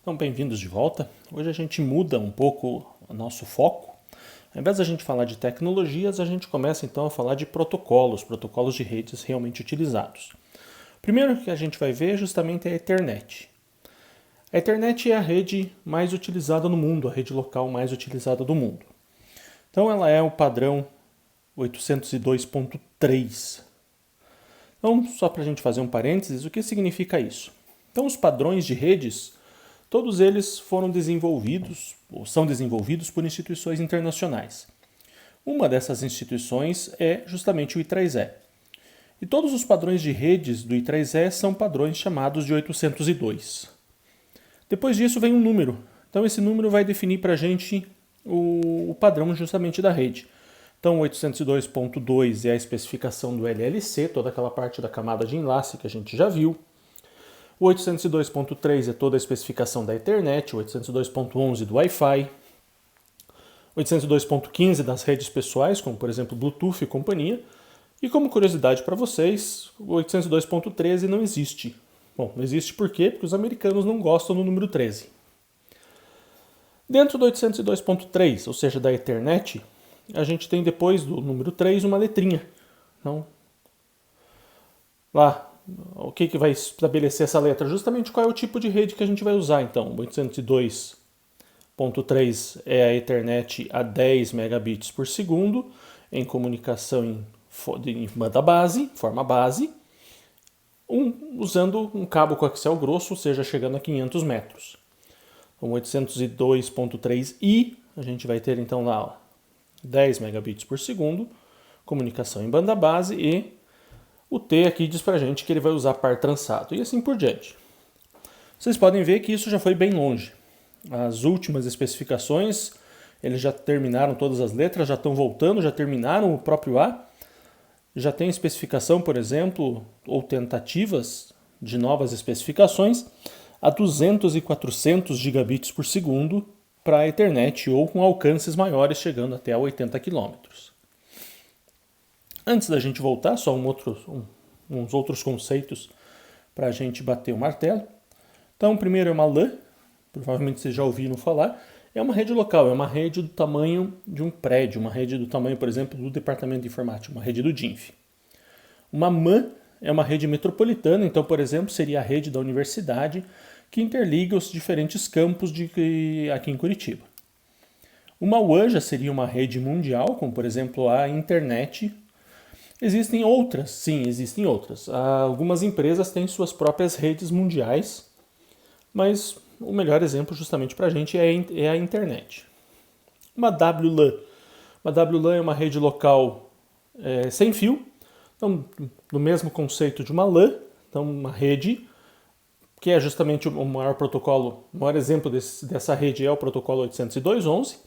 Então, bem-vindos de volta. Hoje a gente muda um pouco o nosso foco. Ao invés da gente falar de tecnologias, a gente começa então a falar de protocolos de redes realmente utilizados. O primeiro que a gente vai ver justamente é a Ethernet. A Ethernet é a rede mais utilizada no mundo, a rede local mais utilizada do mundo. Então, ela é o padrão 802.3. Então, só para a gente fazer um parênteses, o que significa isso? Então, os padrões de redes, todos eles foram desenvolvidos, ou são desenvolvidos por instituições internacionais. Uma dessas instituições é justamente o I3E. E todos os padrões de redes do I3E são padrões chamados de 802. Depois disso vem um número. Então, esse número vai definir para a gente o padrão justamente da rede. Então, o 802.2 é a especificação do LLC, toda aquela parte da camada de enlace que a gente já viu. O 802.3 é toda a especificação da Ethernet, o 802.11 do Wi-Fi, 802.15 das redes pessoais, como por exemplo Bluetooth e companhia. E como curiosidade para vocês, o 802.13 não existe. Bom, não existe por quê? Porque os americanos não gostam do número 13. Dentro do 802.3, ou seja, da Ethernet, a gente tem depois do número 3 uma letrinha. Então, lá, o que vai estabelecer essa letra? Justamente qual é o tipo de rede que a gente vai usar. Então, o 802.3 é a Ethernet a 10 megabits por segundo, em comunicação em banda base, forma base, usando um cabo coaxial grosso, ou seja, chegando a 500 metros. Então, 802.3i, a gente vai ter então lá 10 megabits por segundo, comunicação em banda base, e o T aqui diz pra gente que ele vai usar par trançado, e assim por diante. Vocês podem ver que isso já foi bem longe. As últimas especificações, eles já terminaram todas as letras, já estão voltando, já terminaram o próprio A. Já tem especificação, por exemplo, ou tentativas de novas especificações a 200 e 400 gigabits por segundo para a Ethernet, ou com alcances maiores, chegando até a 80 km. Antes da gente voltar, só uns outros conceitos para a gente bater o martelo. Então, primeiro é uma LAN, provavelmente vocês já ouviram falar. É uma rede local, é uma rede do tamanho de um prédio, uma rede do tamanho, por exemplo, do departamento de informática, uma rede do DINF. Uma MAN é uma rede metropolitana, então, por exemplo, seria a rede da universidade que interliga os diferentes campos aqui em Curitiba. Uma WAN já seria uma rede mundial, como por exemplo a internet. Existem outras, sim, existem outras. Algumas empresas têm suas próprias redes mundiais, mas o melhor exemplo justamente para a gente é a internet. Uma WLAN. Uma WLAN é uma rede local sem fio, então, no mesmo conceito de uma LAN, então uma rede que é justamente o maior protocolo, o maior exemplo dessa rede é o protocolo 802.11,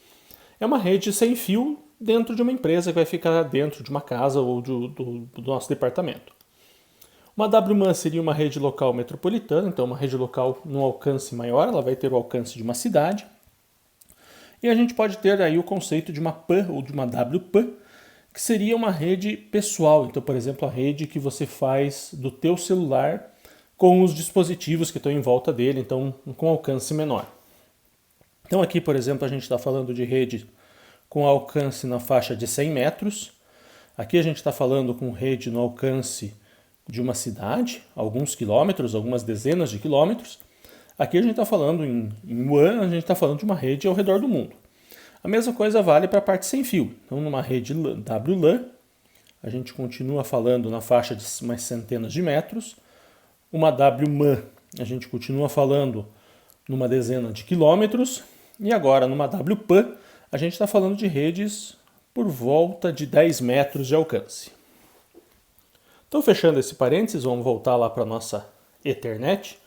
é uma rede sem fio dentro de uma empresa que vai ficar dentro de uma casa ou do nosso departamento. Uma WMAN seria uma rede local metropolitana, então uma rede local num alcance maior, ela vai ter o alcance de uma cidade. E a gente pode ter aí o conceito de uma PAN ou de uma WPAN, que seria uma rede pessoal. Então, por exemplo, a rede que você faz do teu celular com os dispositivos que estão em volta dele, então com alcance menor. Então aqui, por exemplo, a gente está falando de rede com alcance na faixa de 100 metros. Aqui a gente está falando com rede no alcance de uma cidade, alguns quilômetros, algumas dezenas de quilômetros. Aqui a gente está falando em WAN, a gente está falando de uma rede ao redor do mundo. A mesma coisa vale para a parte sem fio. Então, numa rede WLAN, a gente continua falando na faixa de umas centenas de metros. Uma WMAN, a gente continua falando numa dezena de quilômetros. E agora, numa WPAN, a gente está falando de redes por volta de 10 metros de alcance. Então, fechando esse parênteses, vamos voltar lá para a nossa Ethernet.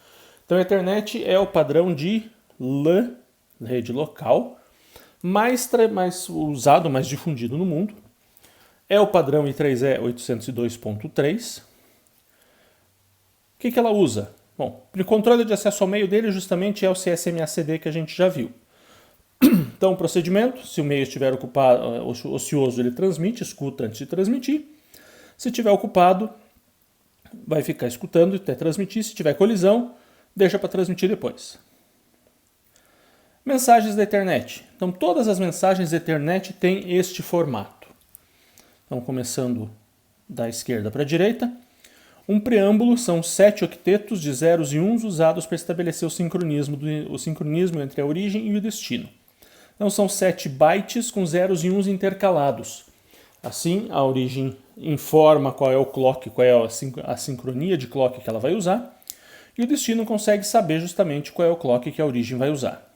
Então, a Ethernet é o padrão de LAN, rede local, mais usado, mais difundido no mundo. É o padrão I3E 802.3. O que ela usa? Bom, o controle de acesso ao meio dele justamente é o CSMA/CD que a gente já viu. Então, o procedimento, se o meio estiver ocioso, ele transmite, escuta antes de transmitir. Se estiver ocupado, vai ficar escutando até transmitir. Se tiver colisão, deixa para transmitir depois. Mensagens da Ethernet. Então, todas as mensagens da Ethernet têm este formato. Então, começando da esquerda para a direita. Um preâmbulo são 7 octetos de zeros e uns usados para estabelecer o sincronismo entre a origem e o destino. Então, são 7 bytes com zeros e uns intercalados. Assim, a origem informa qual é o clock, qual é a sincronia de clock que ela vai usar, e o destino consegue saber justamente qual é o clock que a origem vai usar.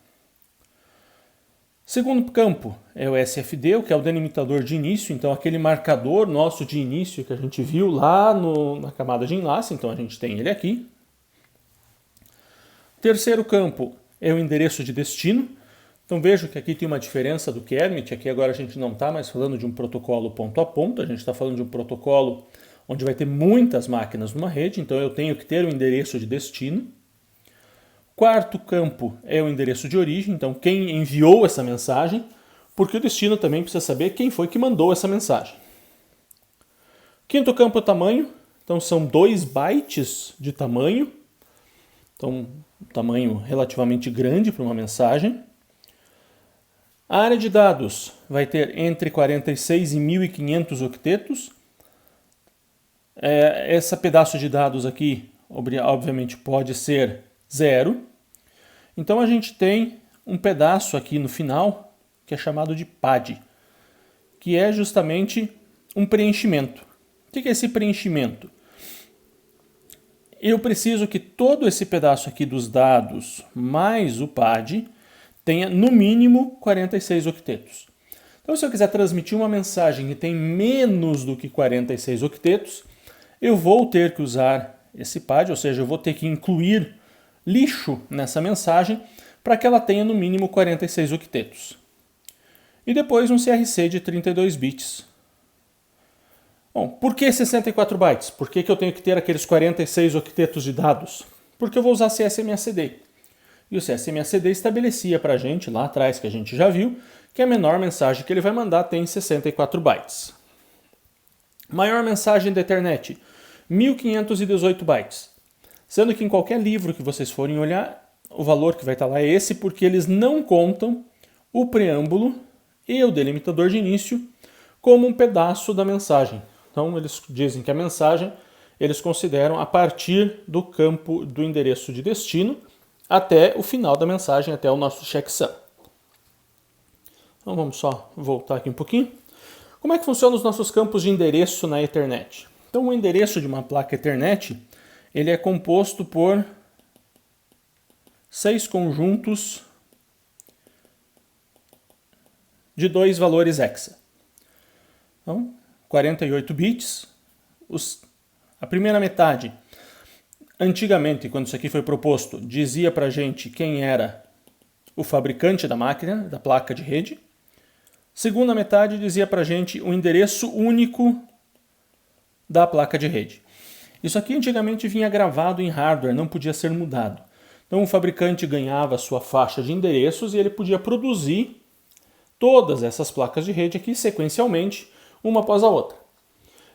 Segundo campo é o SFD, que é o delimitador de início, então aquele marcador nosso de início que a gente viu lá na camada de enlace, então a gente tem ele aqui. Terceiro campo é o endereço de destino. Então vejo que aqui tem uma diferença do Kermit, aqui agora a gente não está mais falando de um protocolo ponto a ponto, a gente está falando de um protocolo onde vai ter muitas máquinas numa rede, então eu tenho que ter o endereço de destino. Quarto campo é o endereço de origem, então quem enviou essa mensagem, porque o destino também precisa saber quem foi que mandou essa mensagem. Quinto campo é o tamanho, então são 2 bytes de tamanho, então um tamanho relativamente grande para uma mensagem. A área de dados vai ter entre 46 e 1500 octetos. Esse pedaço de dados aqui, obviamente, pode ser 0. Então a gente tem um pedaço aqui no final que é chamado de PAD, que é justamente um preenchimento. O que é esse preenchimento? Eu preciso que todo esse pedaço aqui dos dados mais o PAD tenha no mínimo 46 octetos. Então se eu quiser transmitir uma mensagem que tem menos do que 46 octetos, eu vou ter que usar esse PAD, ou seja, eu vou ter que incluir lixo nessa mensagem para que ela tenha no mínimo 46 octetos. E depois um CRC de 32 bits. Bom, por que 64 bytes? Por que eu tenho que ter aqueles 46 octetos de dados? Porque eu vou usar CSMACD. E o CSMACD estabelecia para a gente, lá atrás, que a gente já viu, que a menor mensagem que ele vai mandar tem 64 bytes. Maior mensagem da Ethernet, 1518 bytes. Sendo que em qualquer livro que vocês forem olhar, o valor que vai estar lá é esse, porque eles não contam o preâmbulo e o delimitador de início como um pedaço da mensagem. Então eles dizem que a mensagem eles consideram a partir do campo do endereço de destino até o final da mensagem, até o nosso checksum. Então vamos só voltar aqui um pouquinho. Como é que funcionam os nossos campos de endereço na Ethernet? Então o endereço de uma placa Ethernet ele é composto por 6 conjuntos de 2 valores hexa. Então, 48 bits. A primeira metade, antigamente, quando isso aqui foi proposto, dizia para a gente quem era o fabricante da máquina, da placa de rede. Segunda metade dizia para a gente o endereço único da placa de rede. Isso aqui antigamente vinha gravado em hardware, não podia ser mudado. Então o fabricante ganhava a sua faixa de endereços e ele podia produzir todas essas placas de rede aqui sequencialmente, uma após a outra.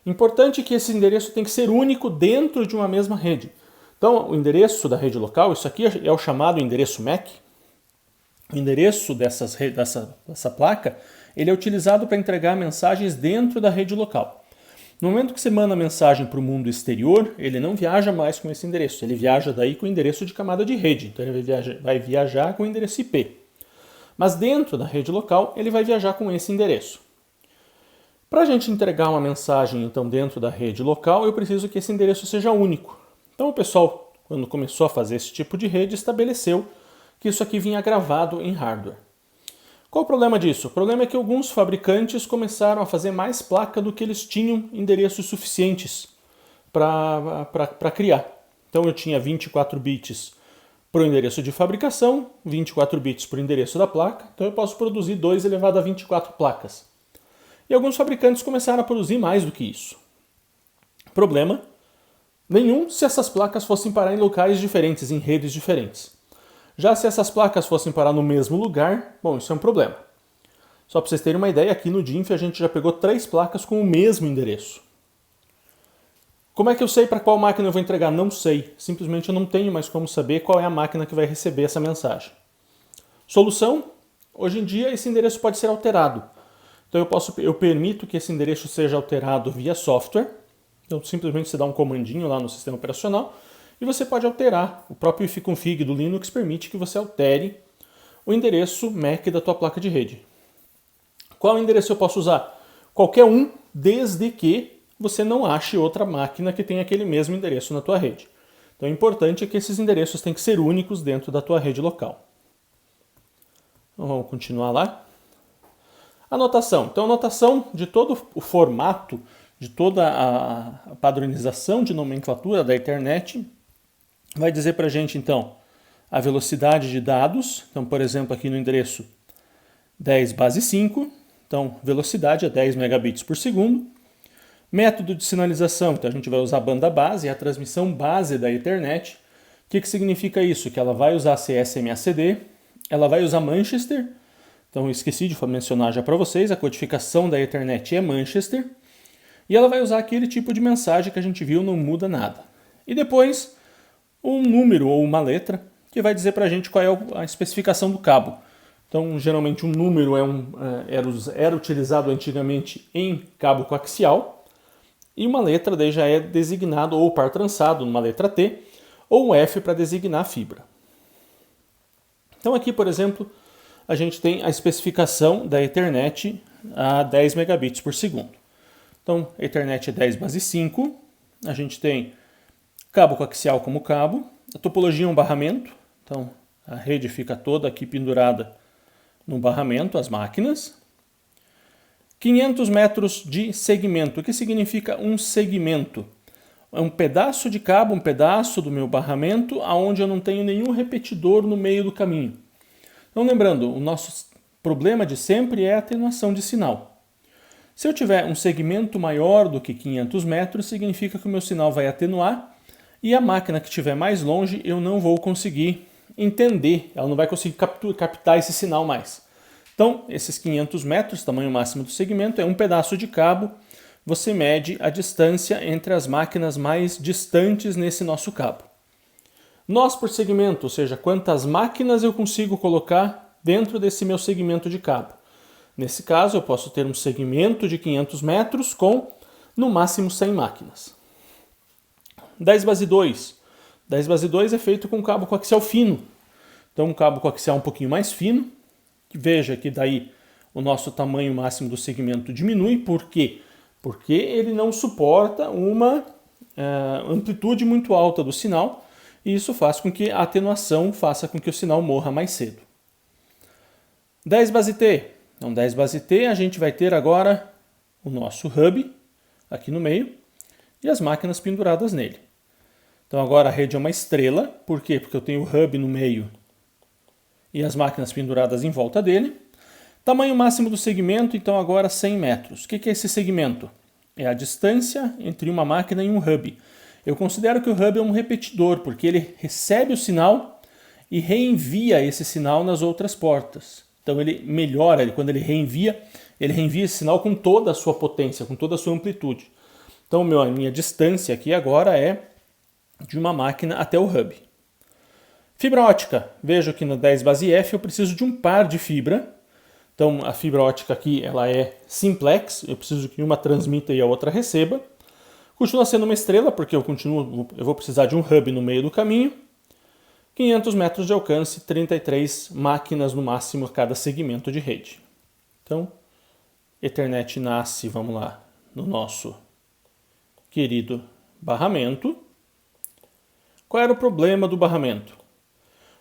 Importante que esse endereço tem que ser único dentro de uma mesma rede. Então o endereço da rede local, isso aqui é o chamado endereço MAC. O endereço dessa placa ele é utilizado para entregar mensagens dentro da rede local. No momento que você manda a mensagem para o mundo exterior, ele não viaja mais com esse endereço, ele viaja daí com o endereço de camada de rede, então ele vai viajar com o endereço IP. Mas dentro da rede local, ele vai viajar com esse endereço. Para a gente entregar uma mensagem então dentro da rede local, eu preciso que esse endereço seja único. Então o pessoal, quando começou a fazer esse tipo de rede, estabeleceu que isso aqui vinha gravado em hardware. Qual o problema disso? O problema é que alguns fabricantes começaram a fazer mais placa do que eles tinham endereços suficientes para criar. Então eu tinha 24 bits para o endereço de fabricação, 24 bits para o endereço da placa, então eu posso produzir 2 elevado a 24 placas. E alguns fabricantes começaram a produzir mais do que isso. Problema nenhum se essas placas fossem parar em locais diferentes, em redes diferentes. Já se essas placas fossem parar no mesmo lugar, bom, isso é um problema. Só para vocês terem uma ideia, aqui no DINF a gente já pegou 3 placas com o mesmo endereço. Como é que eu sei para qual máquina eu vou entregar? Não sei. Simplesmente eu não tenho mais como saber qual é a máquina que vai receber essa mensagem. Solução: hoje em dia esse endereço pode ser alterado. Então eu permito que esse endereço seja alterado via software. Então simplesmente você dá um comandinho lá no sistema operacional e você pode alterar. O próprio ifconfig do Linux permite que você altere o endereço MAC da tua placa de rede. Qual endereço eu posso usar? Qualquer um, desde que você não ache outra máquina que tenha aquele mesmo endereço na tua rede. Então o importante é que esses endereços têm que ser únicos dentro da tua rede local. Então vamos continuar lá. Anotação. Então a anotação de todo o formato, de toda a padronização de nomenclatura da Ethernet vai dizer para a gente então a velocidade de dados. Então, por exemplo, aqui no endereço 10 base 5, então velocidade é 10 megabits por segundo. Método de sinalização, então a gente vai usar a banda base, a transmissão base da Ethernet. O que significa isso? Que ela vai usar CS-MACD, ela vai usar Manchester. Então eu esqueci de mencionar já para vocês, a codificação da Ethernet é Manchester. E ela vai usar aquele tipo de mensagem que a gente viu, não muda nada. E depois um número ou uma letra que vai dizer para a gente qual é a especificação do cabo. Então, geralmente um número era utilizado antigamente em cabo coaxial, e uma letra daí já é designado ou par trançado numa letra T, ou um F para designar a fibra. Então aqui, por exemplo, a gente tem a especificação da Ethernet a 10 megabits por segundo. Então, Ethernet é 10 base 5, a gente tem cabo coaxial como cabo, a topologia é um barramento. Então, a rede fica toda aqui pendurada no barramento, as máquinas. 500 metros de segmento. O que significa um segmento? É um pedaço de cabo, um pedaço do meu barramento, onde eu não tenho nenhum repetidor no meio do caminho. Então, lembrando, o nosso problema de sempre é a atenuação de sinal. Se eu tiver um segmento maior do que 500 metros, significa que o meu sinal vai atenuar e a máquina que estiver mais longe eu não vou conseguir entender, ela não vai conseguir captar esse sinal mais. Então, esses 500 metros, tamanho máximo do segmento, é um pedaço de cabo. Você mede a distância entre as máquinas mais distantes nesse nosso cabo. Nós por segmento, ou seja, quantas máquinas eu consigo colocar dentro desse meu segmento de cabo. Nesse caso, eu posso ter um segmento de 500 metros com, no máximo, 100 máquinas. 10 base 2. 10 base 2 é feito com cabo coaxial fino. Então, um cabo coaxial um pouquinho mais fino. Veja que daí o nosso tamanho máximo do segmento diminui. Por quê? Porque ele não suporta uma amplitude muito alta do sinal. E isso faz com que a atenuação faça com que o sinal morra mais cedo. 10 base T. Então, 10 base T, a gente vai ter agora o nosso hub aqui no meio e as máquinas penduradas nele. Então agora a rede é uma estrela. Por quê? Porque eu tenho o hub no meio e as máquinas penduradas em volta dele. Tamanho máximo do segmento, então agora 100 metros. O que é esse segmento? É a distância entre uma máquina e um hub. Eu considero que o hub é um repetidor, porque ele recebe o sinal e reenvia esse sinal nas outras portas. Então ele melhora, quando ele reenvia esse sinal com toda a sua potência, com toda a sua amplitude. Então a minha distância aqui agora é de uma máquina até o hub. Fibra ótica. Vejo que no 10 base F eu preciso de um par de fibra. Então a fibra ótica aqui ela é simplex, eu preciso que uma transmita e a outra receba. Continua sendo uma estrela porque eu vou precisar de um hub no meio do caminho. 500 metros de alcance, 33 máquinas no máximo a cada segmento de rede. Então, Ethernet nasce, vamos lá, no nosso querido barramento. Qual era o problema do barramento?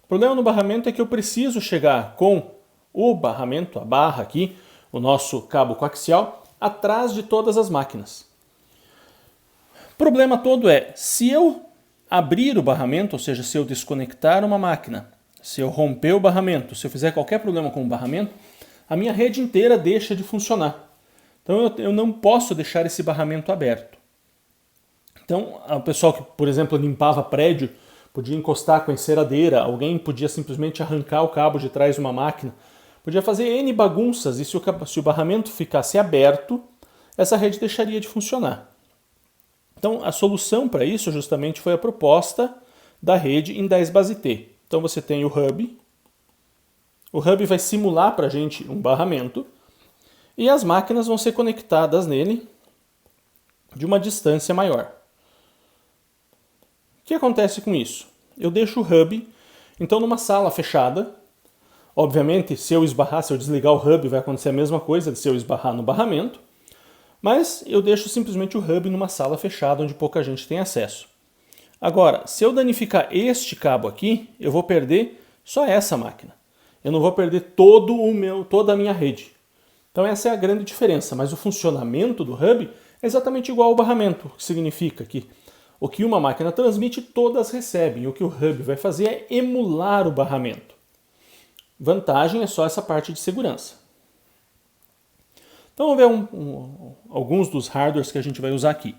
O problema do barramento é que eu preciso chegar com o barramento, a barra aqui, o nosso cabo coaxial, atrás de todas as máquinas. O problema todo é, se eu abrir o barramento, ou seja, se eu desconectar uma máquina, se eu romper o barramento, se eu fizer qualquer problema com o barramento, a minha rede inteira deixa de funcionar. Então eu não posso deixar esse barramento aberto. Então o pessoal que, por exemplo, limpava prédio, podia encostar com a enceradeira, alguém podia simplesmente arrancar o cabo de trás de uma máquina, podia fazer N bagunças e se o barramento ficasse aberto, essa rede deixaria de funcionar. Então, a solução para isso justamente foi a proposta da rede em 10 base T. Então, você tem o hub, O hub vai simular para a gente um barramento e as máquinas vão ser conectadas nele de uma distância maior. O que acontece com isso? Eu deixo o hub, então, numa sala fechada. Obviamente, se eu desligar o hub, vai acontecer a mesma coisa se eu esbarrar no barramento. Mas eu deixo simplesmente o hub numa sala fechada onde pouca gente tem acesso. Agora, se eu danificar este cabo aqui, eu vou perder só essa máquina. Eu não vou perder toda a minha rede. Então essa é a grande diferença, mas o funcionamento do hub é exatamente igual ao barramento, o que significa que o que uma máquina transmite, todas recebem. O que o hub vai fazer é emular o barramento. Vantagem é só essa parte de segurança. Então vamos ver alguns dos hardwares que a gente vai usar aqui.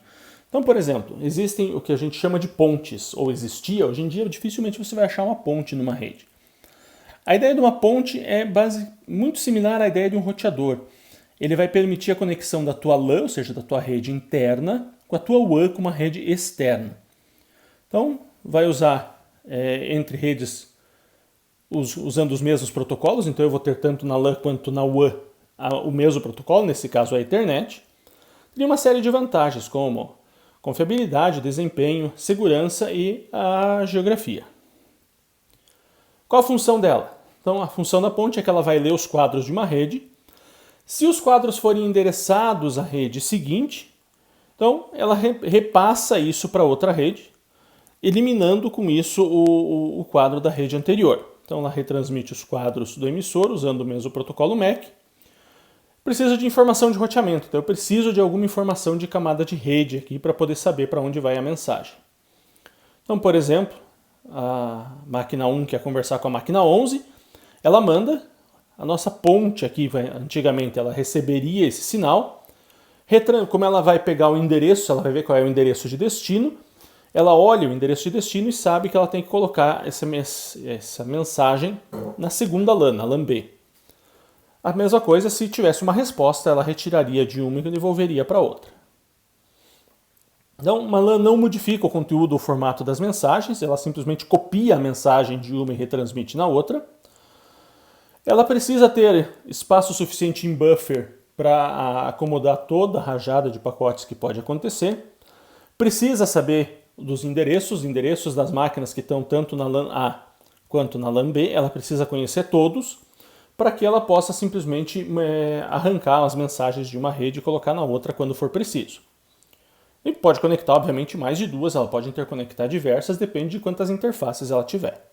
Então, por exemplo, existem o que a gente chama de pontes, ou existia, hoje em dia dificilmente você vai achar uma ponte numa rede. A ideia de uma ponte é muito similar à ideia de um roteador. Ele vai permitir a conexão da tua LAN, ou seja, da tua rede interna, com a tua WAN, com uma rede externa. Então, vai usar entre redes usando os mesmos protocolos, então eu vou ter tanto na LAN quanto na WAN o mesmo protocolo, nesse caso a Ethernet. Tem uma série de vantagens, como confiabilidade, desempenho, segurança e a geografia. Qual a função dela? Então, a função da ponte é que ela vai ler os quadros de uma rede. Se os quadros forem endereçados à rede seguinte, então ela repassa isso para outra rede, eliminando com isso o quadro da rede anterior. Então, ela retransmite os quadros do emissor usando o mesmo protocolo MAC. Precisa de informação de roteamento, então eu preciso de alguma informação de camada de rede aqui para poder saber para onde vai a mensagem. Então, por exemplo, a máquina 1 quer conversar com a máquina 11, ela manda a nossa ponte aqui, antigamente ela receberia esse sinal, como ela vai pegar o endereço, ela vai ver qual é o endereço de destino, ela olha o endereço de destino e sabe que ela tem que colocar essa mensagem na segunda LAN, na LAN B. A mesma coisa, se tivesse uma resposta, ela retiraria de uma e devolveria para outra. Então, uma LAN não modifica o conteúdo ou formato das mensagens, ela simplesmente copia a mensagem de uma e retransmite na outra. Ela precisa ter espaço suficiente em buffer para acomodar toda a rajada de pacotes que pode acontecer. Precisa saber dos endereços das máquinas que estão tanto na LAN A quanto na LAN B, ela precisa conhecer todos, para que ela possa simplesmente arrancar as mensagens de uma rede e colocar na outra quando for preciso. E pode conectar, obviamente, mais de duas, ela pode interconectar diversas, depende de quantas interfaces ela tiver.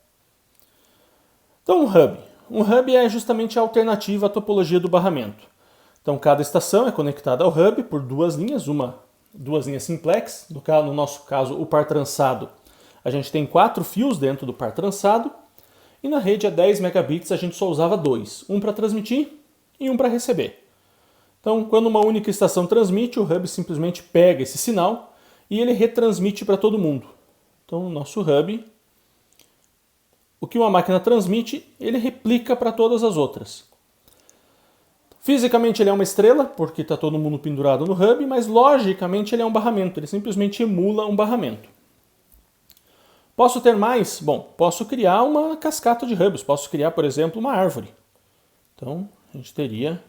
Então, um hub. Um hub é justamente a alternativa à topologia do barramento. Então, cada estação é conectada ao hub por duas linhas simplex. No nosso caso, o par trançado. A gente tem 4 fios dentro do par trançado. E na rede a 10 megabits a gente só usava 2, um para transmitir e um para receber. Então, quando uma única estação transmite, o hub simplesmente pega esse sinal e ele retransmite para todo mundo. Então, o nosso hub, o que uma máquina transmite, ele replica para todas as outras. Fisicamente ele é uma estrela, porque está todo mundo pendurado no hub, mas logicamente ele é um barramento, ele simplesmente emula um barramento. Posso ter mais? Bom, posso criar uma cascata de hubs, posso criar, por exemplo, uma árvore. Então, a gente teria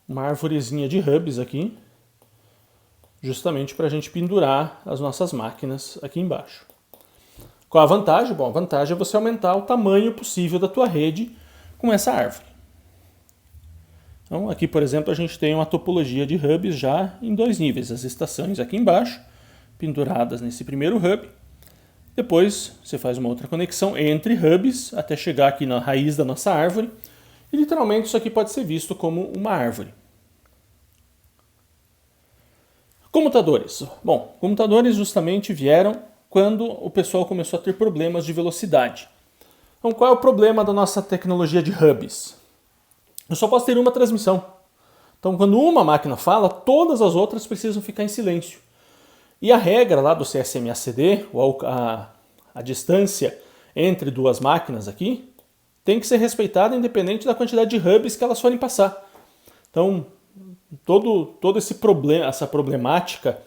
uma árvorezinha de hubs aqui, justamente para a gente pendurar as nossas máquinas aqui embaixo. Qual a vantagem? Bom, a vantagem é você aumentar o tamanho possível da tua rede com essa árvore. Então, aqui, por exemplo, a gente tem uma topologia de hubs já em 2 níveis. As estações aqui embaixo, penduradas nesse primeiro hub. Depois você faz uma outra conexão entre hubs até chegar aqui na raiz da nossa árvore. E literalmente isso aqui pode ser visto como uma árvore. Comutadores. Bom, comutadores justamente vieram quando o pessoal começou a ter problemas de velocidade. Então, qual é o problema da nossa tecnologia de hubs? Eu só posso ter uma transmissão. Então, quando uma máquina fala, todas as outras precisam ficar em silêncio. E a regra lá do CSMA/CD, a distância entre duas máquinas aqui, tem que ser respeitada independente da quantidade de hubs que elas forem passar. Então, todo esse problema, essa problemática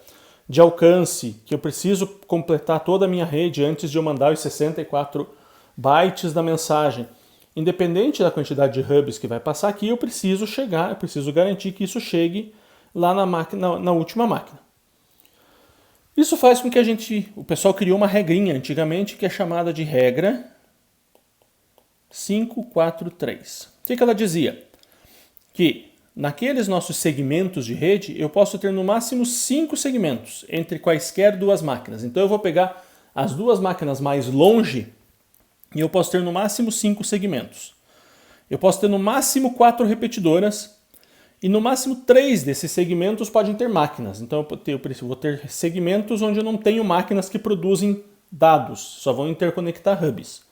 de alcance, que eu preciso completar toda a minha rede antes de eu mandar os 64 bytes da mensagem, independente da quantidade de hubs que vai passar aqui, eu preciso garantir que isso chegue lá na última máquina. Isso faz com que o pessoal criou uma regrinha antigamente que é chamada de regra 543. O que ela dizia? Que naqueles nossos segmentos de rede, eu posso ter no máximo 5 segmentos entre quaisquer duas máquinas. Então eu vou pegar as duas máquinas mais longe e eu posso ter no máximo 5 segmentos. Eu posso ter no máximo 4 repetidoras e no máximo 3 desses segmentos podem ter máquinas. Então eu vou ter segmentos onde eu não tenho máquinas que produzem dados, só vão interconectar hubs.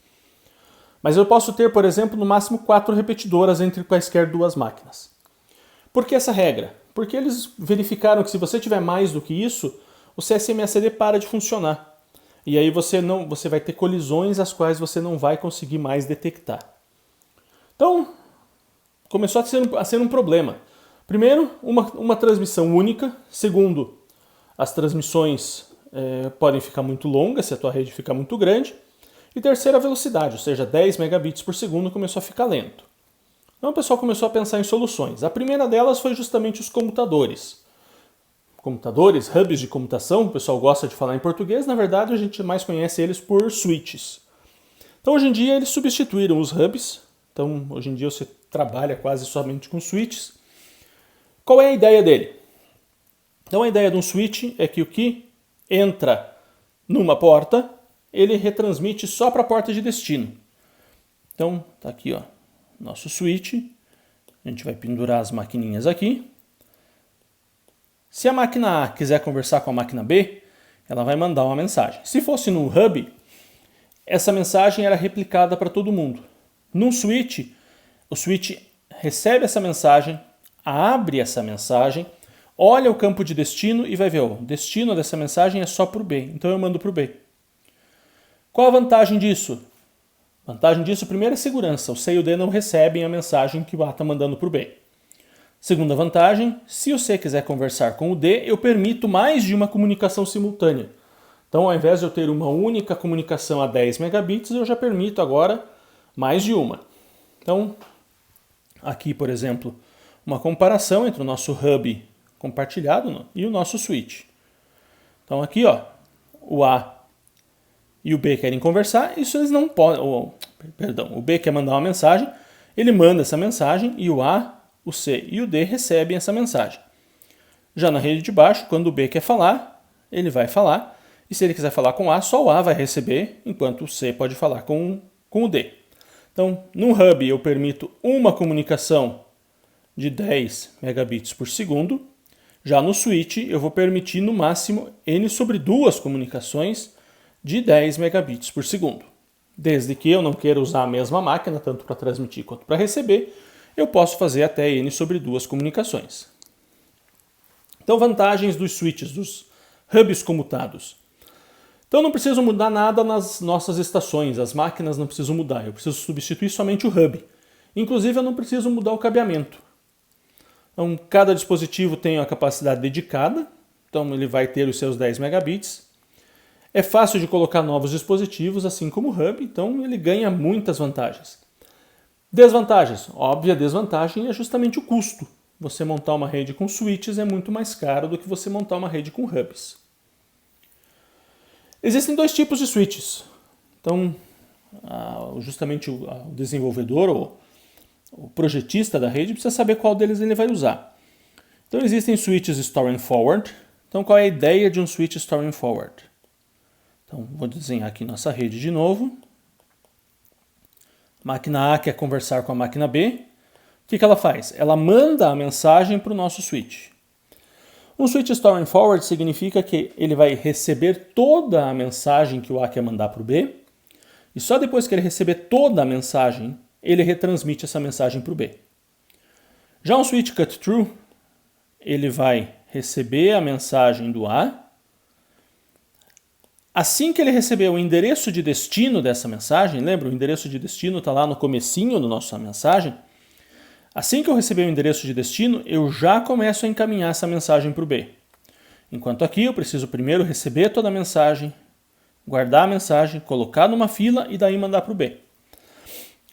Mas eu posso ter, por exemplo, no máximo 4 repetidoras entre quaisquer duas máquinas. Por que essa regra? Porque eles verificaram que se você tiver mais do que isso, o CSMACD para de funcionar. E aí você vai ter colisões as quais você não vai conseguir mais detectar. Então, começou a ser um problema. Primeiro, uma transmissão única. Segundo, as transmissões podem ficar muito longas se a tua rede ficar muito grande. E terceiro, a velocidade, ou seja, 10 megabits por segundo começou a ficar lento. Então o pessoal começou a pensar em soluções. A primeira delas foi justamente os comutadores. Computadores, hubs de comutação, o pessoal gosta de falar em português, na verdade a gente mais conhece eles por switches. Então hoje em dia eles substituíram os hubs, então hoje em dia você trabalha quase somente com switches. Qual é a ideia dele? Então a ideia de um switch é que o que entra numa porta, ele retransmite só para a porta de destino. Então tá aqui, ó, nosso switch, a gente vai pendurar as maquininhas aqui. Se a máquina A quiser conversar com a máquina B, ela vai mandar uma mensagem. Se fosse num hub, essa mensagem era replicada para todo mundo. Num switch, o switch recebe essa mensagem, abre essa mensagem, olha o campo de destino e vai ver, o destino dessa mensagem é só para o B, então eu mando para o B. Qual a vantagem disso? A vantagem disso, primeiro, é segurança. O C e o D não recebem a mensagem que o A está mandando para o B. Segunda vantagem, se o C quiser conversar com o D, eu permito mais de uma comunicação simultânea. Então, ao invés de eu ter uma única comunicação a 10 megabits, eu já permito agora mais de uma. Então, aqui, por exemplo, uma comparação entre o nosso hub compartilhado e o nosso switch. Então, aqui, ó, o A e o B querem conversar, isso eles não podem. O B quer mandar uma mensagem, ele manda essa mensagem e o A, o C e o D recebem essa mensagem. Já na rede de baixo, quando o B quer falar, ele vai falar, e se ele quiser falar com o A, só o A vai receber, enquanto o C pode falar com o D. Então, no hub eu permito uma comunicação de 10 megabits por segundo, já no switch eu vou permitir no máximo N sobre 2 comunicações de 10 megabits por segundo. Desde que eu não queira usar a mesma máquina, tanto para transmitir quanto para receber, eu posso fazer até N sobre 2 comunicações. Então, vantagens dos switches, dos hubs comutados. Então, eu não preciso mudar nada nas nossas estações, as máquinas não precisam mudar, eu preciso substituir somente o hub. Inclusive, eu não preciso mudar o cabeamento. Então, cada dispositivo tem uma capacidade dedicada, então ele vai ter os seus 10 megabits. É fácil de colocar novos dispositivos, assim como o hub, então ele ganha muitas vantagens. Desvantagens. Óbvia desvantagem é justamente o custo. Você montar uma rede com switches é muito mais caro do que você montar uma rede com hubs. Existem 2 tipos de switches. Então, justamente o desenvolvedor ou o projetista da rede precisa saber qual deles ele vai usar. Então, existem switches Store and Forward. Então, qual é a ideia de um switch Store and Forward? Então, vou desenhar aqui nossa rede de novo. Máquina A quer conversar com a máquina B. O que ela faz? Ela manda a mensagem para o nosso switch. Um switch Store and Forward significa que ele vai receber toda a mensagem que o A quer mandar para o B, e só depois que ele receber toda a mensagem, ele retransmite essa mensagem para o B. Já um switch Cut Through, ele vai receber a mensagem do A. Assim que ele receber o endereço de destino dessa mensagem, lembra, o endereço de destino está lá no comecinho da nossa mensagem. Assim que eu receber o endereço de destino, eu já começo a encaminhar essa mensagem para o B. Enquanto aqui eu preciso primeiro receber toda a mensagem, guardar a mensagem, colocar numa fila e daí mandar para o B.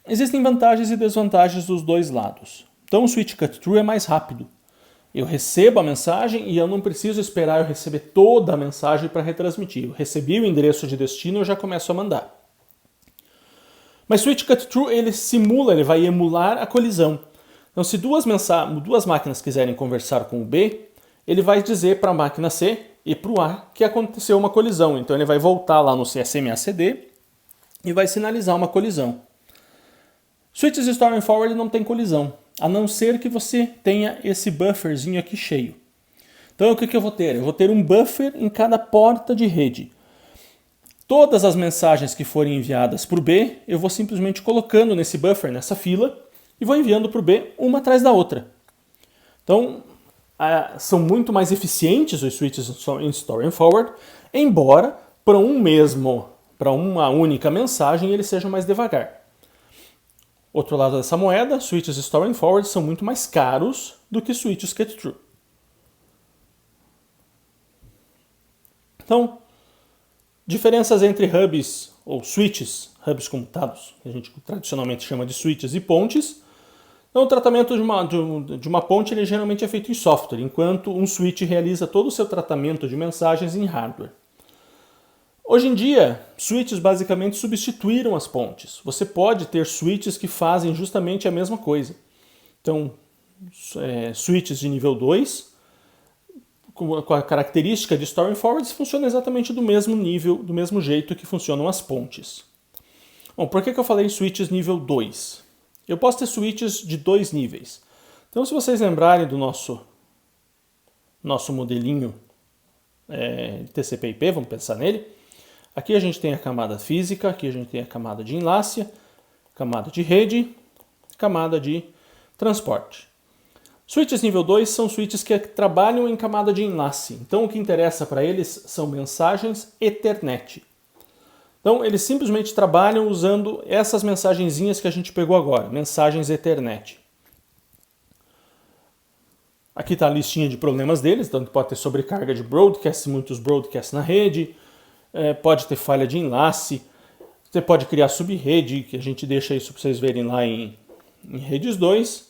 Existem vantagens e desvantagens dos dois lados. Então o switch cut-through é mais rápido. Eu recebo a mensagem e eu não preciso esperar eu receber toda a mensagem para retransmitir. Eu recebi o endereço de destino e eu já começo a mandar. Mas switch cut-through ele vai emular a colisão. Então se duas máquinas quiserem conversar com o B, ele vai dizer para a máquina C e para o A que aconteceu uma colisão. Então ele vai voltar lá no CSMA/CD e vai sinalizar uma colisão. Switches Store and Forward não tem colisão, a não ser que você tenha esse bufferzinho aqui cheio. Então o que eu vou ter? Eu vou ter um buffer em cada porta de rede. Todas as mensagens que forem enviadas para o B, eu vou simplesmente colocando nesse buffer, nessa fila, e vou enviando para o B uma atrás da outra. Então, são muito mais eficientes os switches em Store and Forward, embora para uma única mensagem eles sejam mais devagar. Outro lado dessa moeda, switches Store and Forward são muito mais caros do que switches cut-through. Então, diferenças entre hubs ou switches, hubs comutados, que a gente tradicionalmente chama de switches e pontes. Então, o tratamento de uma ponte ele geralmente é feito em software, enquanto um switch realiza todo o seu tratamento de mensagens em hardware. Hoje em dia, switches basicamente substituíram as pontes. Você pode ter switches que fazem justamente a mesma coisa. Então, switches de nível 2, com a característica de Store and Forward, funcionam exatamente do mesmo nível, do mesmo jeito que funcionam as pontes. Bom, por que eu falei switches nível 2? Eu posso ter switches de 2 níveis. Então, se vocês lembrarem do nosso modelinho TCP/IP, vamos pensar nele. Aqui a gente tem a camada física, aqui a gente tem a camada de enlace, camada de rede, camada de transporte. Switches nível 2 são switches que trabalham em camada de enlace. Então, o que interessa para eles são mensagens Ethernet. Então, eles simplesmente trabalham usando essas mensagenzinhas que a gente pegou agora, mensagens Ethernet. Aqui está a listinha de problemas deles, então pode ter sobrecarga de broadcast, muitos broadcasts na rede, pode ter falha de enlace, você pode criar subrede, que a gente deixa isso para vocês verem lá em redes 2,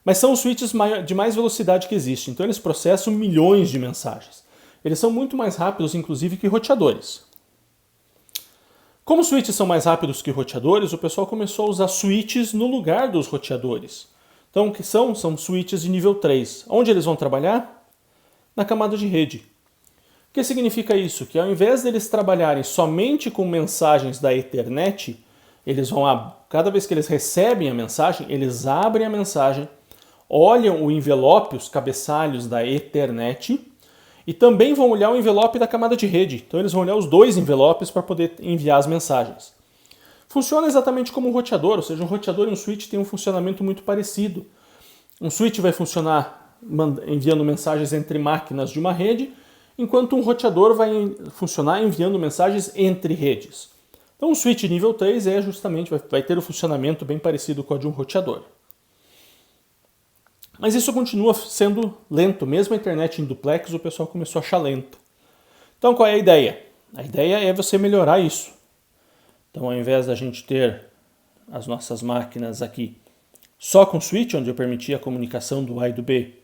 mas são os switches de mais velocidade que existe, então eles processam milhões de mensagens. Eles são muito mais rápidos, inclusive, que roteadores. Como os switches são mais rápidos que roteadores, o pessoal começou a usar switches no lugar dos roteadores. Então, o que são? São switches de nível 3. Onde eles vão trabalhar? Na camada de rede. O que significa isso? Que ao invés deles trabalharem somente com mensagens da Ethernet, cada vez que eles recebem a mensagem, eles abrem a mensagem, olham o envelope, os cabeçalhos da Ethernet, e também vão olhar o envelope da camada de rede. Então eles vão olhar os dois envelopes para poder enviar as mensagens. Funciona exatamente como um roteador, ou seja, um roteador e um switch têm um funcionamento muito parecido. Um switch vai funcionar enviando mensagens entre máquinas de uma rede, enquanto um roteador vai funcionar enviando mensagens entre redes. Então um switch nível 3 vai ter um funcionamento bem parecido com o de um roteador. Mas isso continua sendo lento, mesmo a internet em duplex o pessoal começou a achar lento. Então qual é a ideia? A ideia é você melhorar isso. Então ao invés da gente ter as nossas máquinas aqui só com switch, onde eu permitia a comunicação do A e do B,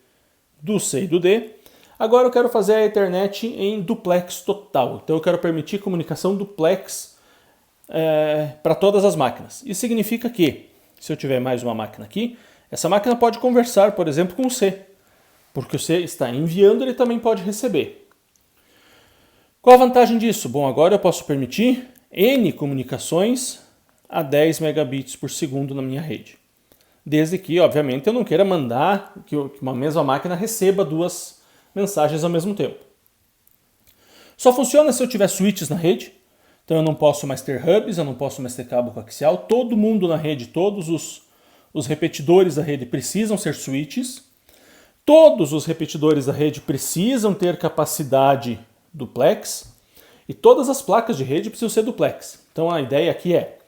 do C e do D, agora eu quero fazer a Ethernet em duplex total. Então eu quero permitir comunicação duplex para todas as máquinas. Isso significa que, se eu tiver mais uma máquina aqui, essa máquina pode conversar, por exemplo, com o C, porque o C está enviando, ele também pode receber. Qual a vantagem disso? Bom, agora eu posso permitir N comunicações a 10 megabits por segundo na minha rede. Desde que, obviamente, eu não queira mandar que uma mesma máquina receba duas mensagens ao mesmo tempo. Só funciona se eu tiver switches na rede, então eu não posso mais ter hubs, eu não posso mais ter cabo coaxial, todo mundo na rede, todos os repetidores da rede precisam ser switches. Todos os repetidores da rede precisam ter capacidade duplex. E todas as placas de rede precisam ser duplex. Então a ideia aqui é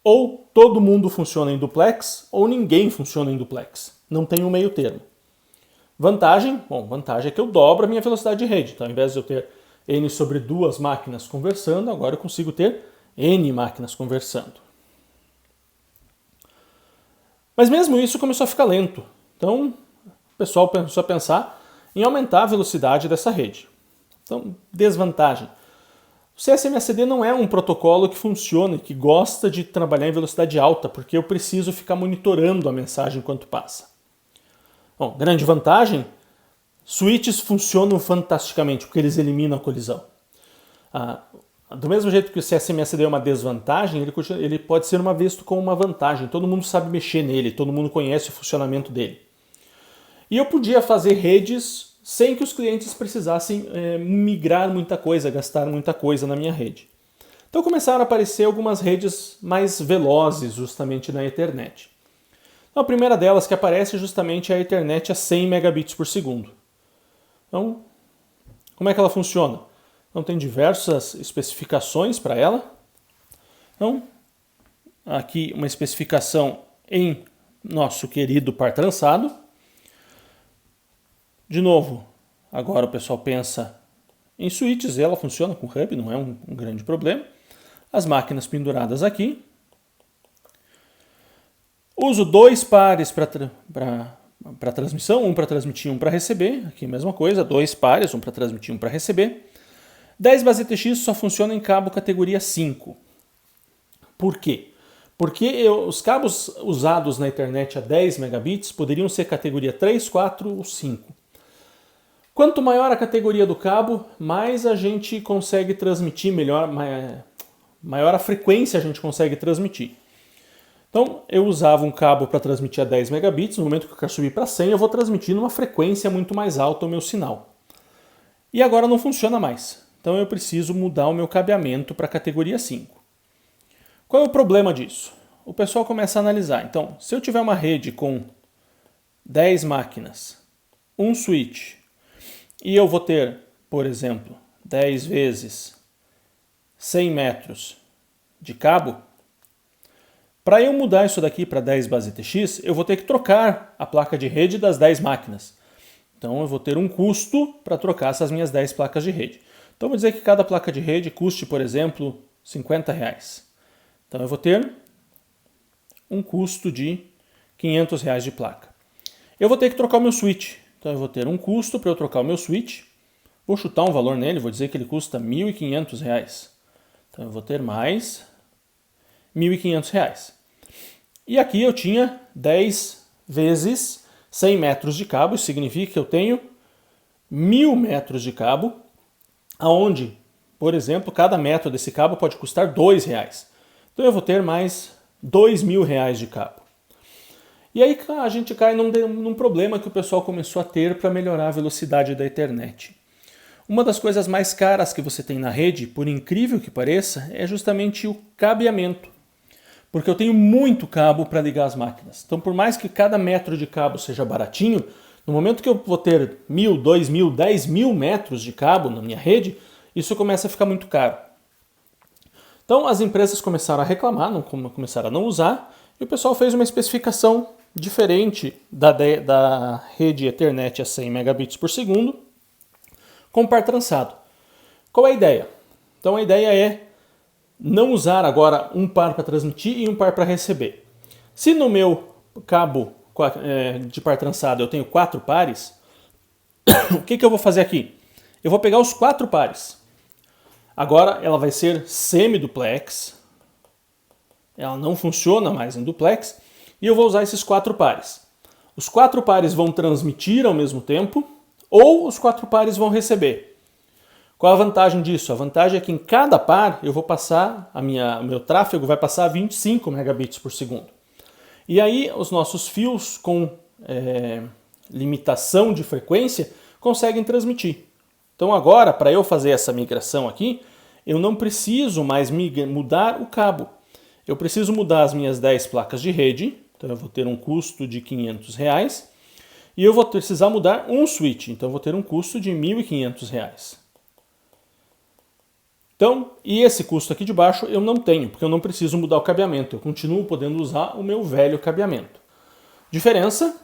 ou todo mundo funciona em duplex ou ninguém funciona em duplex. Não tem um meio termo. Vantagem? Bom, vantagem é que eu dobro a minha velocidade de rede. Então ao invés de eu ter N sobre 2 máquinas conversando, agora eu consigo ter N máquinas conversando. Mas mesmo isso começou a ficar lento. Então o pessoal começou a pensar em aumentar a velocidade dessa rede. Então, desvantagem. O CSMACD não é um protocolo que funciona e que gosta de trabalhar em velocidade alta, porque eu preciso ficar monitorando a mensagem enquanto passa. Bom, grande vantagem, switches funcionam fantasticamente, porque eles eliminam a colisão. Do mesmo jeito que o CSMACD é uma desvantagem, ele pode ser visto como uma vantagem. Todo mundo sabe mexer nele, todo mundo conhece o funcionamento dele. E eu podia fazer redes sem que os clientes precisassem migrar muita coisa, gastar muita coisa na minha rede. Então começaram a aparecer algumas redes mais velozes justamente na Ethernet. Então, a primeira delas que aparece justamente é a Ethernet a 100 megabits por segundo. Então, como é que ela funciona? Então tem diversas especificações para ela. Então, aqui uma especificação em nosso querido par trançado. De novo, agora o pessoal pensa em switches, ela funciona com hub, não é um grande problema. As máquinas penduradas aqui. Uso 2 pares para transmissão, um para transmitir, um para receber. Aqui a mesma coisa, 2 pares, um para transmitir, um para receber. 10 base TX só funciona em cabo categoria 5. Por quê? Porque os cabos usados na internet a 10 megabits poderiam ser categoria 3, 4 ou 5. Quanto maior a categoria do cabo, mais a gente consegue transmitir, maior a frequência a gente consegue transmitir. Então, eu usava um cabo para transmitir a 10 megabits, no momento que eu quero subir para 100, eu vou transmitir numa frequência muito mais alta o meu sinal. E agora não funciona mais. Então eu preciso mudar o meu cabeamento para a categoria 5. Qual é o problema disso? O pessoal começa a analisar. Então, se eu tiver uma rede com 10 máquinas, um switch, e eu vou ter, por exemplo, 10 vezes 100 metros de cabo, para eu mudar isso daqui para 10 base TX, eu vou ter que trocar a placa de rede das 10 máquinas. Então eu vou ter um custo para trocar essas minhas 10 placas de rede. Então vou dizer que cada placa de rede custe, por exemplo, R$50. Então eu vou ter um custo de R$500 de placa. Eu vou ter que trocar o meu switch. Então eu vou ter um custo para eu trocar o meu switch. Vou chutar um valor nele, vou dizer que ele custa R$1.500. Então eu vou ter mais R$1.500. E aqui eu tinha 10 vezes 100 metros de cabo. Isso significa que eu tenho 1.000 metros de cabo, onde, por exemplo, cada metro desse cabo pode custar R$2. Então eu vou ter mais R$2.000 de cabo. E aí a gente cai num problema que o pessoal começou a ter para melhorar a velocidade da internet. Uma das coisas mais caras que você tem na rede, por incrível que pareça, é justamente o cabeamento. Porque eu tenho muito cabo para ligar as máquinas. Então, por mais que cada metro de cabo seja baratinho, no momento que eu vou ter 1.000, 2.000, 10.000 metros de cabo na minha rede, isso começa a ficar muito caro. Então, as empresas começaram a reclamar, começaram a não usar, e o pessoal fez uma especificação diferente da rede Ethernet a 100 megabits por segundo, com par trançado. Qual é a ideia? Então a ideia é não usar agora um par para transmitir e um par para receber. Se no meu cabo de par trançado eu tenho 4 pares, o que eu vou fazer aqui? Eu vou pegar os 4 pares. Agora ela vai ser semi-duplex, ela não funciona mais em duplex, e eu vou usar esses 4 pares. Os 4 pares vão transmitir ao mesmo tempo, ou os 4 pares vão receber. Qual a vantagem disso? A vantagem é que em cada par eu vou passar, o meu tráfego vai passar a 25 megabits por segundo. E aí os nossos fios com limitação de frequência conseguem transmitir. Então agora, para eu fazer essa migração aqui, eu não preciso mais mudar o cabo. Eu preciso mudar as minhas 10 placas de rede, então eu vou ter um custo de R$500, e eu vou precisar mudar um switch, então eu vou ter um custo de R$1.500. Então, e esse custo aqui de baixo eu não tenho, porque eu não preciso mudar o cabeamento, eu continuo podendo usar o meu velho cabeamento. Diferença,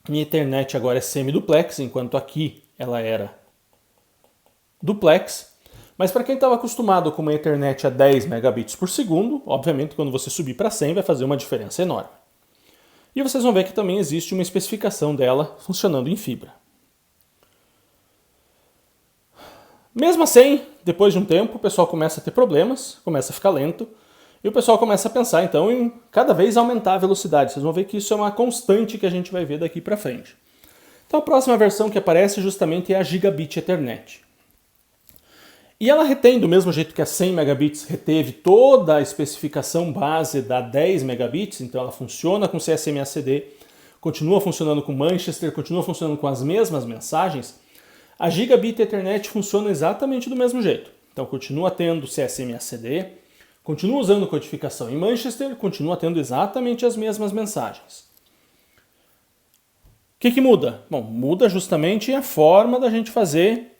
minha internet agora é semi-duplex, enquanto aqui ela era duplex. Mas para quem estava acostumado com uma internet a 10 megabits por segundo, obviamente quando você subir para 100 vai fazer uma diferença enorme. E vocês vão ver que também existe uma especificação dela funcionando em fibra. Mesmo assim, depois de um tempo, o pessoal começa a ter problemas, começa a ficar lento, e o pessoal começa a pensar, então, em cada vez aumentar a velocidade. Vocês vão ver que isso é uma constante que a gente vai ver daqui para frente. Então, a próxima versão que aparece justamente é a Gigabit Ethernet. E ela retém, do mesmo jeito que a 100 megabits reteve toda a especificação base da 10 megabits, então ela funciona com CSMA/CD, continua funcionando com Manchester, continua funcionando com as mesmas mensagens. A Gigabit Ethernet funciona exatamente do mesmo jeito. Então continua tendo CSMA/CD, continua usando codificação em Manchester, continua tendo exatamente as mesmas mensagens. O que muda? Bom, muda justamente a forma da gente fazer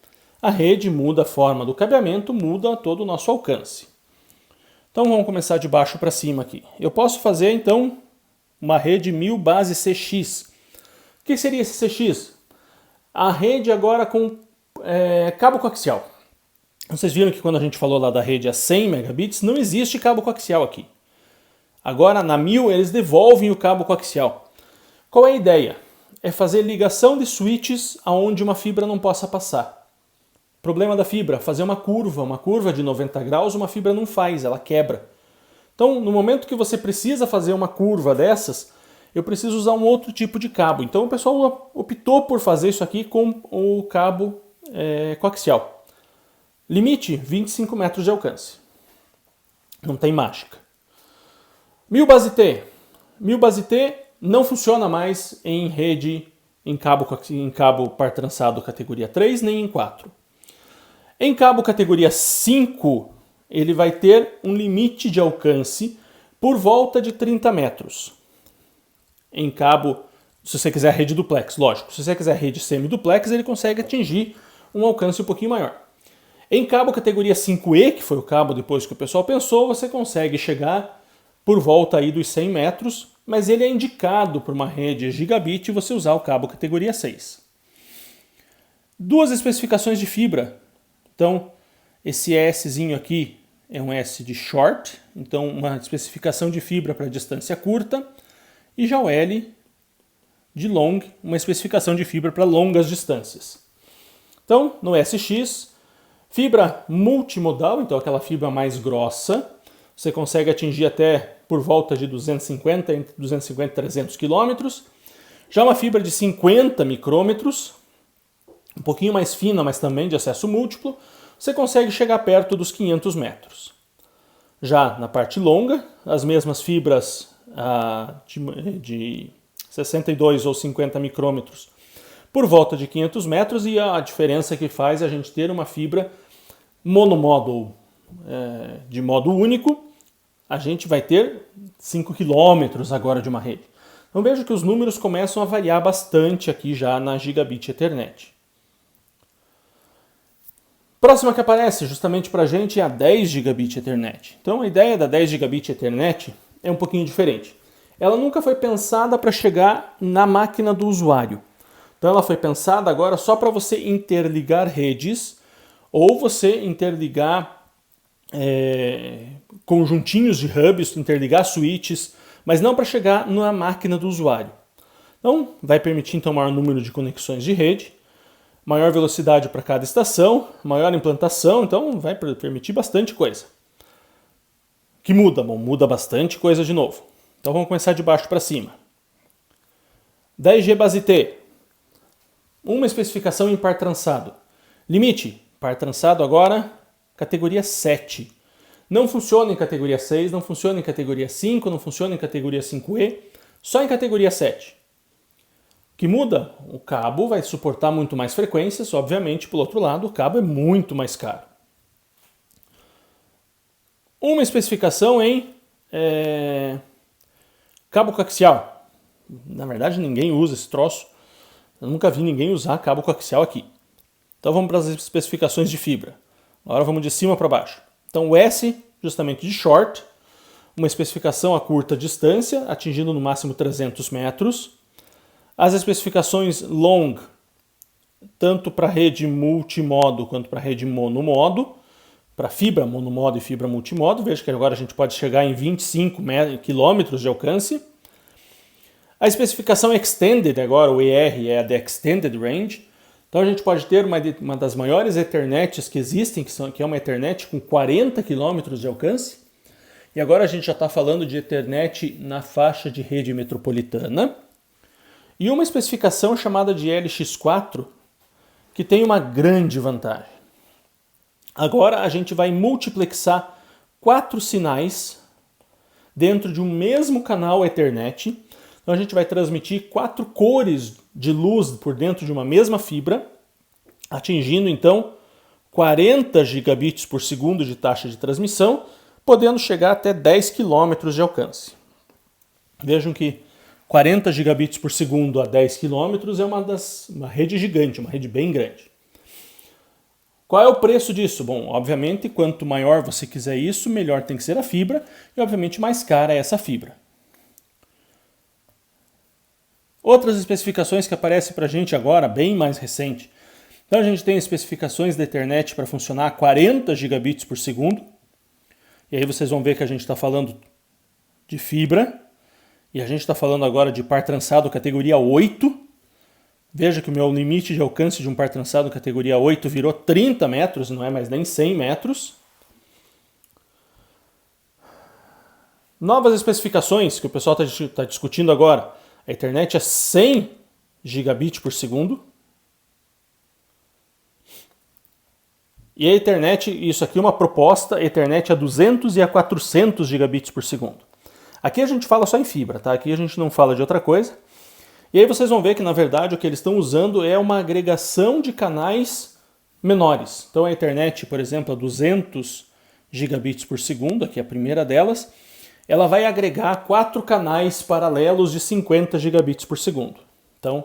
a rede, muda a forma do cabeamento, muda todo o nosso alcance. Então vamos começar de baixo para cima aqui. Eu posso fazer então uma rede 1000 base CX. O que seria esse CX? A rede agora com cabo coaxial. Vocês viram que quando a gente falou lá da rede a 100 megabits, não existe cabo coaxial aqui. Agora na 1000 eles devolvem o cabo coaxial. Qual é a ideia? É fazer ligação de switches aonde uma fibra não possa passar. Problema da fibra, fazer uma curva de 90 graus, uma fibra não faz, ela quebra. Então, no momento que você precisa fazer uma curva dessas, eu preciso usar um outro tipo de cabo. Então, o pessoal optou por fazer isso aqui com o cabo coaxial. Limite, 25 metros de alcance. Não tem mágica. 1000 base T. 1000 base T não funciona mais em rede, em cabo par trançado categoria 3, nem em 4. Em cabo categoria 5, ele vai ter um limite de alcance por volta de 30 metros. Em cabo, se você quiser rede duplex, lógico. Se você quiser rede semi-duplex, ele consegue atingir um alcance um pouquinho maior. Em cabo categoria 5E, que foi o cabo depois que o pessoal pensou, você consegue chegar por volta aí dos 100 metros, mas ele é indicado para uma rede gigabit você usar o cabo categoria 6. Duas especificações de fibra. Então, esse Szinho aqui é um S de short, então uma especificação de fibra para distância curta, e já o L de long, uma especificação de fibra para longas distâncias. Então, no SX, fibra multimodal, então aquela fibra mais grossa, você consegue atingir até por volta de 250 e 300 quilômetros. Já uma fibra de 50 micrômetros, um pouquinho mais fina, mas também de acesso múltiplo, você consegue chegar perto dos 500 metros. Já na parte longa, as mesmas fibras de 62 ou 50 micrômetros por volta de 500 metros, e a diferença que faz é a gente ter uma fibra monomodo de modo único, a gente vai ter 5 quilômetros agora de uma rede. Então vejo que os números começam a variar bastante aqui já na Gigabit Ethernet. Próxima que aparece justamente para a gente é a 10 Gigabit Ethernet. Então a ideia da 10 Gigabit Ethernet é um pouquinho diferente. Ela nunca foi pensada para chegar na máquina do usuário. Então ela foi pensada agora só para você interligar redes ou você interligar conjuntinhos de hubs, interligar switches, mas não para chegar na máquina do usuário. Então vai permitir então maior número de conexões de rede, maior velocidade para cada estação, maior implantação, então vai permitir bastante coisa. Que muda? Bom, muda bastante coisa de novo. Então vamos começar de baixo para cima. 10G base T. Uma especificação em par trançado. Limite, par trançado agora, categoria 7. Não funciona em categoria 6, não funciona em categoria 5, não funciona em categoria 5E, só em categoria 7. Que muda? O cabo vai suportar muito mais frequências, obviamente, pelo outro lado, o cabo é muito mais caro. Uma especificação em cabo coaxial. Na verdade, ninguém usa esse troço. Eu nunca vi ninguém usar cabo coaxial aqui. Então vamos para as especificações de fibra. Agora vamos de cima para baixo. Então o S, justamente de short, uma especificação a curta distância, atingindo no máximo 300 metros. As especificações long, tanto para rede multimodo quanto para rede monomodo, para fibra monomodo e fibra multimodo. Veja que agora a gente pode chegar em 25 km de alcance. A especificação Extended agora, o ER, é a de Extended Range. Então a gente pode ter uma das maiores Ethernets que existem, que é uma Ethernet com 40 km de alcance. E agora a gente já está falando de Ethernet na faixa de rede metropolitana. E uma especificação chamada de LX4, que tem uma grande vantagem. Agora a gente vai multiplexar 4 sinais dentro de um mesmo canal Ethernet. Então a gente vai transmitir 4 cores de luz por dentro de uma mesma fibra, atingindo então 40 gigabits por segundo de taxa de transmissão, podendo chegar até 10 km de alcance. Vejam que 40 gigabits por segundo a 10 km é uma rede gigante, uma rede bem grande. Qual é o preço disso? Bom, obviamente, quanto maior você quiser isso, melhor tem que ser a fibra e, obviamente, mais cara é essa fibra. Outras especificações que aparecem para a gente agora, bem mais recente. Então a gente tem especificações da Ethernet para funcionar a 40 gigabits por segundo. E aí vocês vão ver que a gente está falando de fibra. E a gente está falando agora de par trançado categoria 8. Veja que o meu limite de alcance de um par trançado categoria 8 virou 30 metros, não é mais nem 100 metros. Novas especificações que o pessoal está discutindo agora. A Ethernet é 100 gigabits por segundo. E a Ethernet, isso aqui é uma proposta, Ethernet a 200 e a 400 gigabits por segundo. Aqui a gente fala só em fibra, tá? Aqui a gente não fala de outra coisa. E aí vocês vão ver que, na verdade, o que eles estão usando é uma agregação de canais menores. Então a Ethernet, por exemplo, a 200 gigabits por segundo, aqui é a primeira delas, ela vai agregar 4 canais paralelos de 50 gigabits por segundo. Então,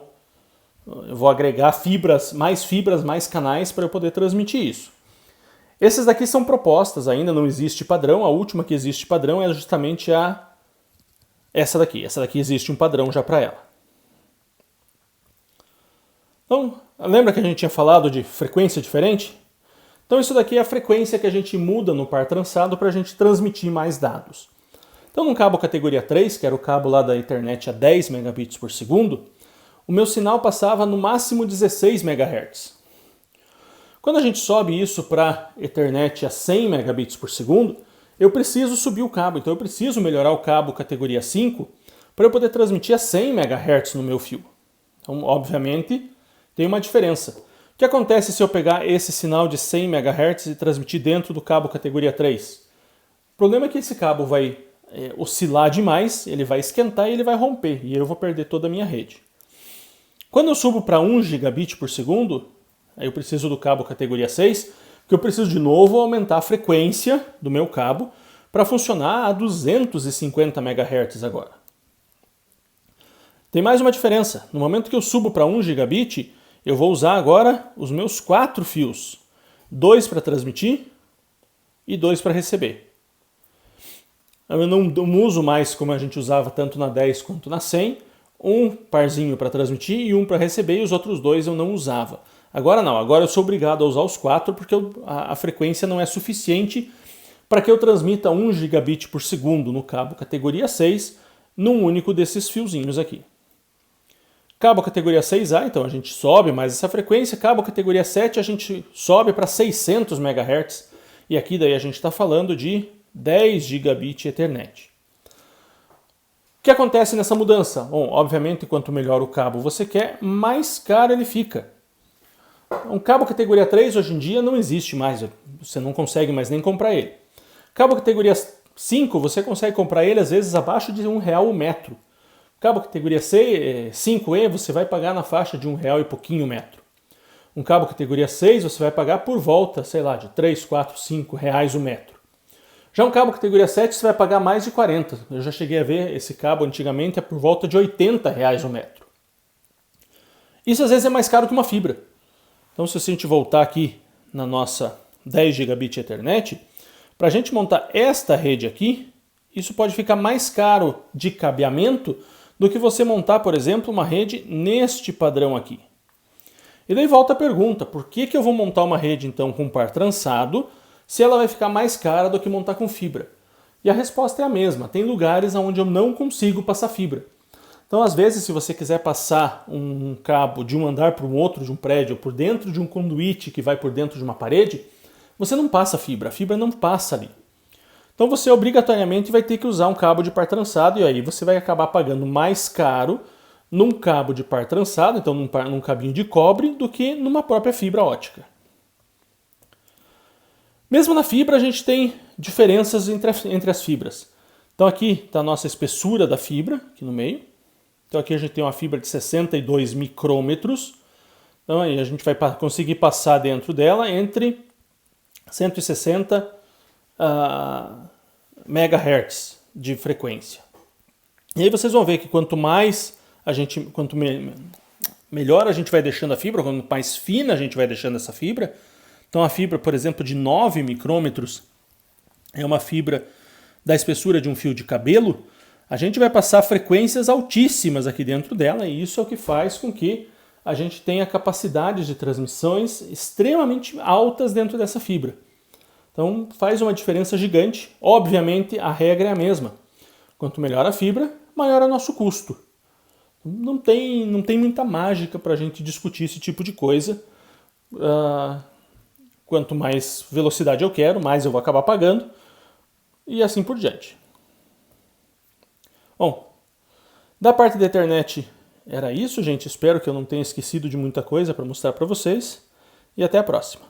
eu vou agregar fibras, mais canais para eu poder transmitir isso. Esses daqui são propostas, ainda não existe padrão. A última que existe padrão é justamente essa daqui. Essa daqui existe um padrão já para ela. Então, lembra que a gente tinha falado de frequência diferente? Então isso daqui é a frequência que a gente muda no par trançado para a gente transmitir mais dados. Então, num cabo categoria 3, que era o cabo lá da Ethernet a 10 megabits por segundo, o meu sinal passava no máximo 16 MHz. Quando a gente sobe isso para Ethernet a 100 megabits por segundo, eu preciso subir o cabo. Então, eu preciso melhorar o cabo categoria 5 para eu poder transmitir a 100 MHz no meu fio. Então, obviamente, tem uma diferença. O que acontece se eu pegar esse sinal de 100 MHz e transmitir dentro do cabo categoria 3? O problema é que esse cabo vai oscilar demais, ele vai esquentar e ele vai romper, e eu vou perder toda a minha rede. Quando eu subo para 1 gigabit por segundo, aí eu preciso do cabo categoria 6, que eu preciso de novo aumentar a frequência do meu cabo para funcionar a 250 MHz agora. Tem mais uma diferença. No momento que eu subo para 1 gigabit, eu vou usar agora os meus 4 fios. 2 para transmitir e 2 para receber. Eu não uso mais, como a gente usava tanto na 10 quanto na 100, um parzinho para transmitir e um para receber, e os outros 2 eu não usava. Agora não, agora eu sou obrigado a usar os 4 porque a frequência não é suficiente para que eu transmita 1 gigabit por segundo no cabo categoria 6 num único desses fiozinhos aqui. Cabo categoria 6A, então a gente sobe mais essa frequência. Cabo categoria 7 a gente sobe para 600 MHz. E aqui daí a gente está falando de 10 gigabit Ethernet. O que acontece nessa mudança? Bom, obviamente, quanto melhor o cabo você quer, mais caro ele fica. Um cabo categoria 3 hoje em dia não existe mais, você não consegue mais nem comprar ele. Cabo categoria 5 você consegue comprar ele às vezes abaixo de R$1 o metro. Cabo categoria 5E você vai pagar na faixa de R$1 e pouquinho o metro. Um cabo categoria 6 você vai pagar por volta, sei lá, de 3, 4, 5 reais o metro. Já um cabo categoria 7 você vai pagar mais de 40. Eu já cheguei a ver esse cabo antigamente por volta de R$80 o metro. Isso às vezes é mais caro que uma fibra. Então se a gente voltar aqui na nossa 10 gigabit Ethernet, para a gente montar esta rede aqui, isso pode ficar mais caro de cabeamento do que você montar, por exemplo, uma rede neste padrão aqui. E daí volta a pergunta, por que eu vou montar uma rede então com par trançado se ela vai ficar mais cara do que montar com fibra? E a resposta é a mesma, tem lugares onde eu não consigo passar fibra. Então, às vezes, se você quiser passar um cabo de um andar para o outro de um prédio, por dentro de um conduíte que vai por dentro de uma parede, você não passa a fibra não passa ali. Então você obrigatoriamente vai ter que usar um cabo de par trançado e aí você vai acabar pagando mais caro num cabo de par trançado, então num cabinho de cobre, do que numa própria fibra ótica. Mesmo na fibra a gente tem diferenças entre as fibras. Então aqui está a nossa espessura da fibra, aqui no meio. Então aqui a gente tem uma fibra de 62 micrômetros. Então aí a gente vai conseguir passar dentro dela entre 160 megahertz de frequência. E aí vocês vão ver que melhor a gente vai deixando a fibra, quanto mais fina a gente vai deixando essa fibra. Então a fibra, por exemplo, de 9 micrômetros é uma fibra da espessura de um fio de cabelo. A gente vai passar frequências altíssimas aqui dentro dela e isso é o que faz com que a gente tenha capacidades de transmissões extremamente altas dentro dessa fibra. Então faz uma diferença gigante. Obviamente a regra é a mesma. Quanto melhor a fibra, maior é o nosso custo. Não tem muita mágica para a gente discutir esse tipo de coisa. Quanto mais velocidade eu quero, mais eu vou acabar pagando. E assim por diante. Bom, da parte da internet era isso, gente. Espero que eu não tenha esquecido de muita coisa para mostrar para vocês. E até a próxima.